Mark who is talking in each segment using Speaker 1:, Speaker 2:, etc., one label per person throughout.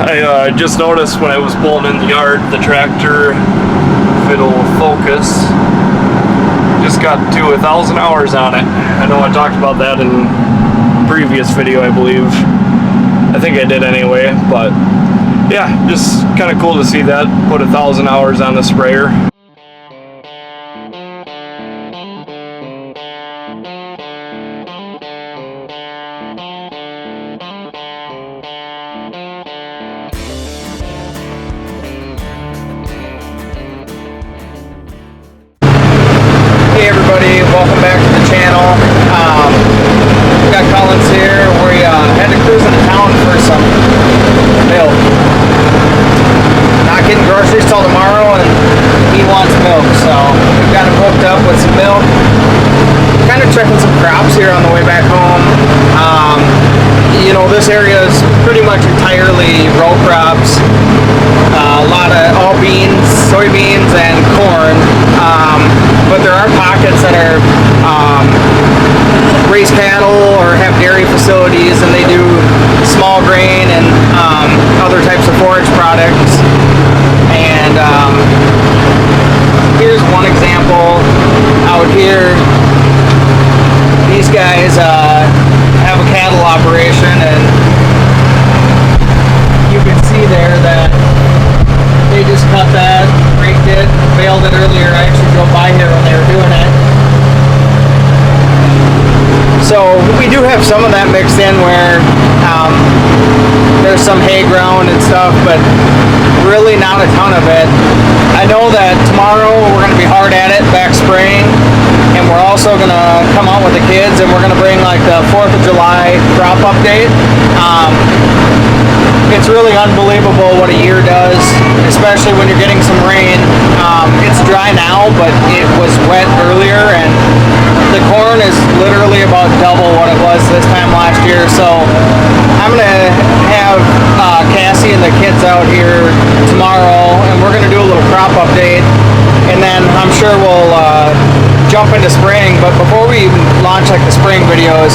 Speaker 1: I just noticed when I was pulling in the yard, the tractor, if it'll focus, just got to 1,000 hours on it. I know I talked about that in a previous video, I believe. I think I did anyway, but yeah, just kind of cool to see that. Put 1,000 hours on the sprayer.
Speaker 2: Hey everybody, welcome back to the channel. We got Collins here. We had to cruise into town for some milk. Not getting groceries till tomorrow, and he wants milk, so we've got him hooked up with some milk. Kind of checking some crops here on the way back home. You know, this area is pretty much entirely row crops. A lot of all beans, soybeans, and corn. But there are pockets that are raise cattle or have dairy facilities, and they do small grain and other types of forage products. And here's one example out here. These guys have a cattle operation, and you can see there that they just cut that, raked it, baled it earlier. I actually drove by here when they were doing it. So we do have some of that mixed in where there's some hay ground and stuff, but really not a ton of it. I know that tomorrow we're going to be hard at it, back spraying, and we're also going to come out with the kids, and we're going to bring like the 4th of July crop update. It's really unbelievable what a year does, especially when you're getting some rain. It's dry now, but it was wet earlier, and the corn is literally about double what it was this time last year. So I'm going to have Cassie and the kids out here tomorrow, and we're going to do a little crop update, and then I'm sure we'll jump into spraying. But before we even launch like the spraying videos,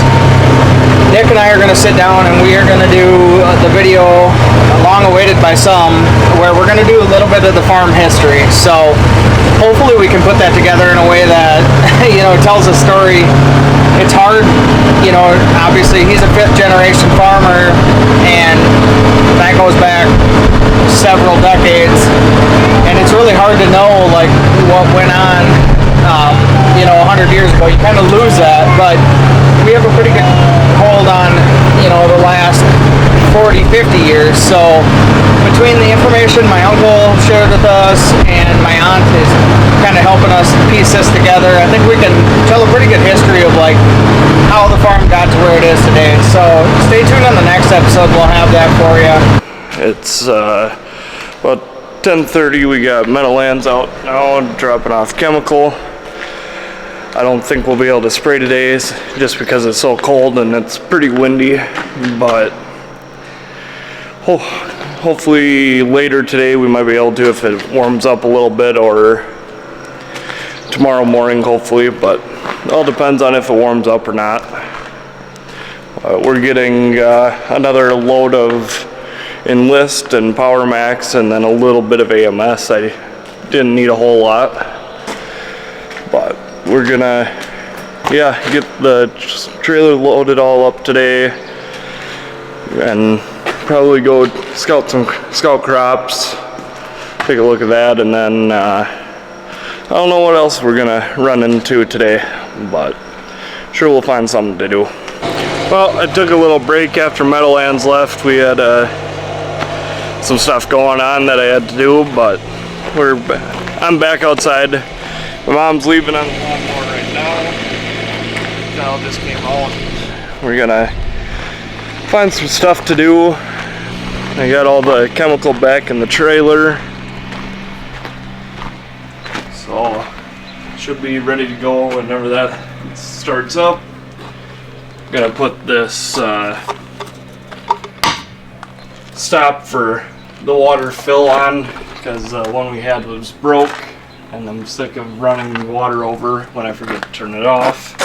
Speaker 2: Nick and I are going to sit down and we are going to do the video, long awaited by some, where we're going to do a little bit of the farm history. So hopefully we can put that together in a way that, you know, tells a story. It's hard, you know, obviously he's a 5th generation farmer, and that goes back several decades, and it's really hard to know like what went on, you know, 100 years ago. You kind of lose that, but we have a pretty good hold on, you know, the last 40, 50 years. So between the information my uncle shared with us and my aunt is kind of helping us piece this together, I think we can tell a pretty good history of like how the farm got to where it is today. So stay tuned on the next episode, we'll have that for you.
Speaker 1: It's about 10:30. We got Meadowlands out now, dropping off chemical. I don't think we'll be able to spray today just because it's so cold and it's pretty windy, but hopefully later today we might be able to if it warms up a little bit, or tomorrow morning hopefully, but it all depends on if it warms up or not. We're getting another load of Enlist and Power Max, and then a little bit of AMS. I didn't need a whole lot, but we're gonna, get the trailer loaded all up today, and probably go scout crops, take a look at that, and then I don't know what else we're gonna run into today, but sure we'll find something to do. Well, I took a little break after Meadowlands left. We had some stuff going on that I had to do, but I'm back outside. My mom's leaving on the lawnmower right now. Val just came out. We're gonna find some stuff to do. I got all the chemical back in the trailer, so should be ready to go whenever that starts up. I'm gonna put this stop for the water fill on, because the one we had was broke, and I'm sick of running water over when I forget to turn it off.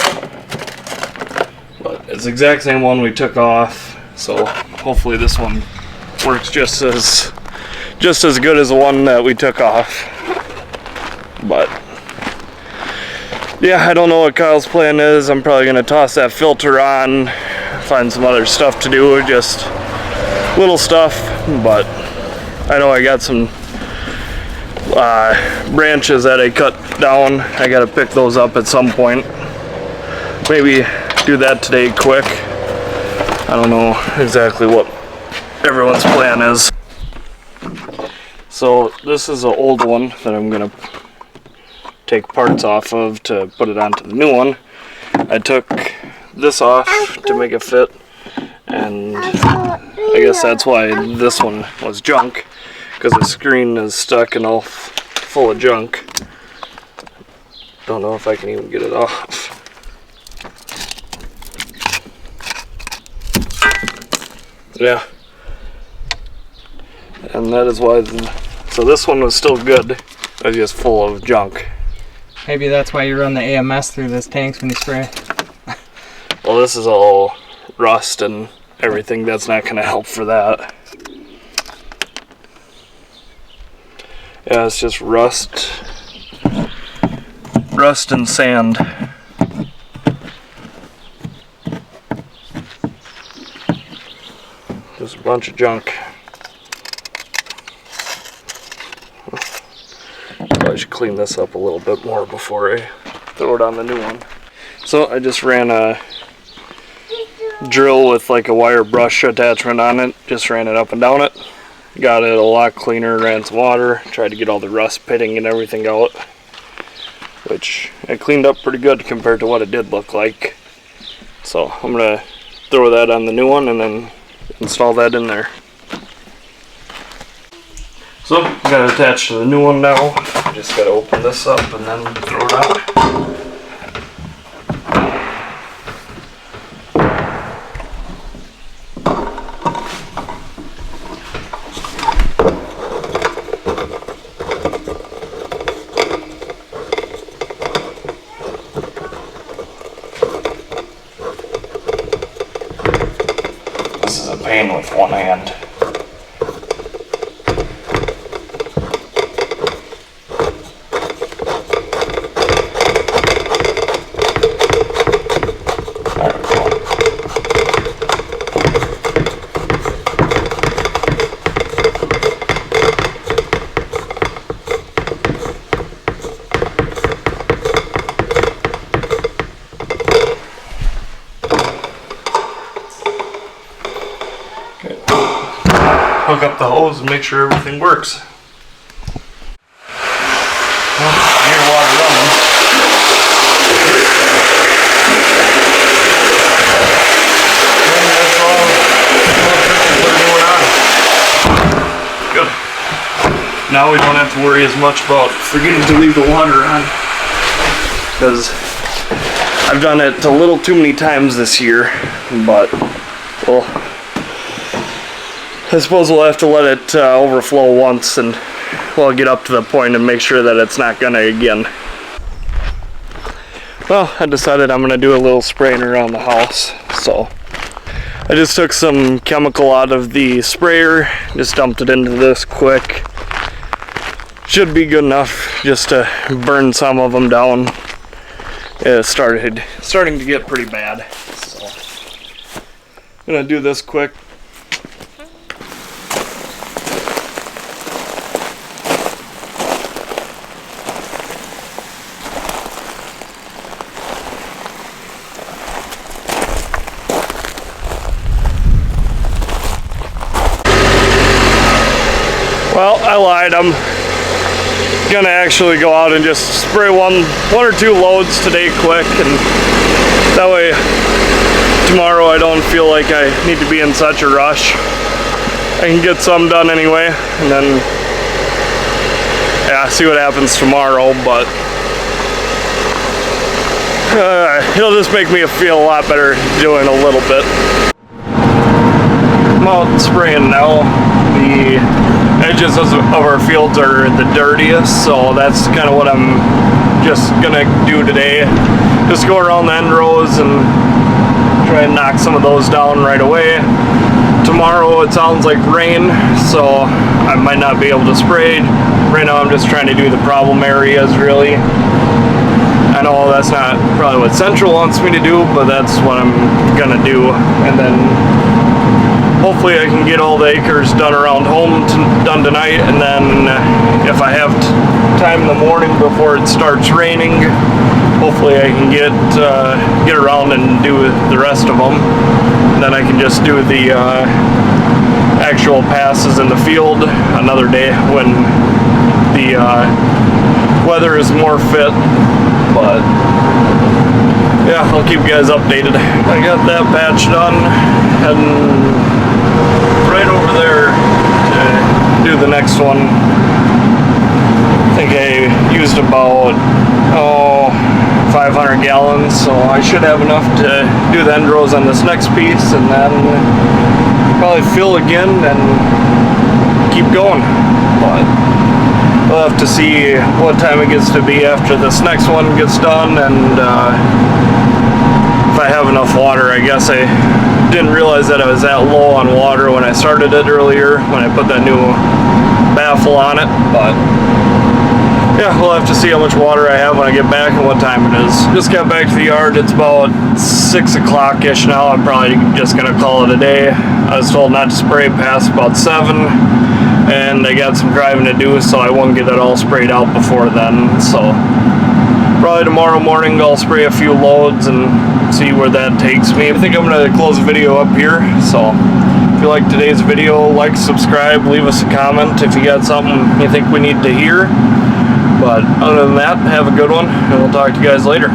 Speaker 1: But it's the exact same one we took off, so hopefully this one works just as good as the one that we took off. But yeah, I don't know what Kyle's plan is. I'm probably gonna toss that filter on, find some other stuff to do, just little stuff. But I know I got some branches that I cut down. I gotta pick those up at some point. Maybe do that today quick. I don't know exactly what everyone's plan is. So this is an old one that I'm gonna take parts off of to put it onto the new one. I took this off to make it fit, and I guess that's why this one was junk, because the screen is stuck and all full of junk. Don't know if I can even get it off. Yeah. And that is why, so this one was still good, it was just full of junk.
Speaker 2: Maybe that's why you run the AMS through this tanks when you spray.
Speaker 1: Well, this is all rust and everything, that's not going to help for that. Yeah, it's just rust and sand. Just a bunch of junk. I should clean this up a little bit more before I throw it on the new one. So I just ran a drill with like a wire brush attachment on it, just ran it up and down it. Got it a lot cleaner, ran some water, tried to get all the rust pitting and everything out, which I cleaned up pretty good compared to what it did look like. So I'm gonna throw that on the new one and then install that in there. So got it attached to the new one now. Just gotta open this up and then throw it out. This is a pain with one hand. Hook up the hose and make sure everything works. Well, I hear water running. And that's all good. Now we don't have to worry as much about forgetting to leave the water on, because I've done it a little too many times this year, but well, I suppose we'll have to let it overflow once and we'll get up to the point and make sure that it's not gonna again. Well, I decided I'm gonna do a little spraying around the house. So I just took some chemical out of the sprayer, just dumped it into this quick. Should be good enough just to burn some of them down. It's starting to get pretty bad. So I'm gonna do this quick. Well, I lied. I'm gonna actually go out and just spray one or two loads today quick, and that way tomorrow I don't feel like I need to be in such a rush. I can get some done anyway, and then yeah, see what happens tomorrow, but it'll just make me feel a lot better doing a little bit. I'm out spraying now. The edges of our fields are the dirtiest, so that's kind of what I'm just gonna do today. Just go around the end rows and try and knock some of those down right away. Tomorrow it sounds like rain, so I might not be able to spray. Right now I'm just trying to do the problem areas, really. I know that's not probably what Central wants me to do, but that's what I'm gonna do. And then hopefully I can get all the acres done around home done tonight, and then if I have time in the morning before it starts raining, hopefully I can get around and do the rest of them. And then I can just do the actual passes in the field another day when the weather is more fit. But yeah, I'll keep you guys updated. I got that patch done, heading right over there to do the next one. I think I used about 500 gallons, so I should have enough to do the end rows on this next piece, and then probably fill again and keep going. But we'll have to see what time it gets to be after this next one gets done, and if I have enough water. I guess I didn't realize that I was that low on water when I started it earlier, when I put that new baffle on it, but yeah, we'll have to see how much water I have when I get back and what time it is. Just got back to the yard. It's about 6 o'clock-ish now. I'm probably just gonna call it a day. I was told not to spray past about 7, and I got some driving to do, so I won't get it all sprayed out before then. So probably tomorrow morning I'll spray a few loads and see where that takes me. I think I'm gonna close the video up here. So if you like today's video, like, subscribe, leave us a comment if you got something you think we need to hear. But other than that, have a good one, and we'll talk to you guys later.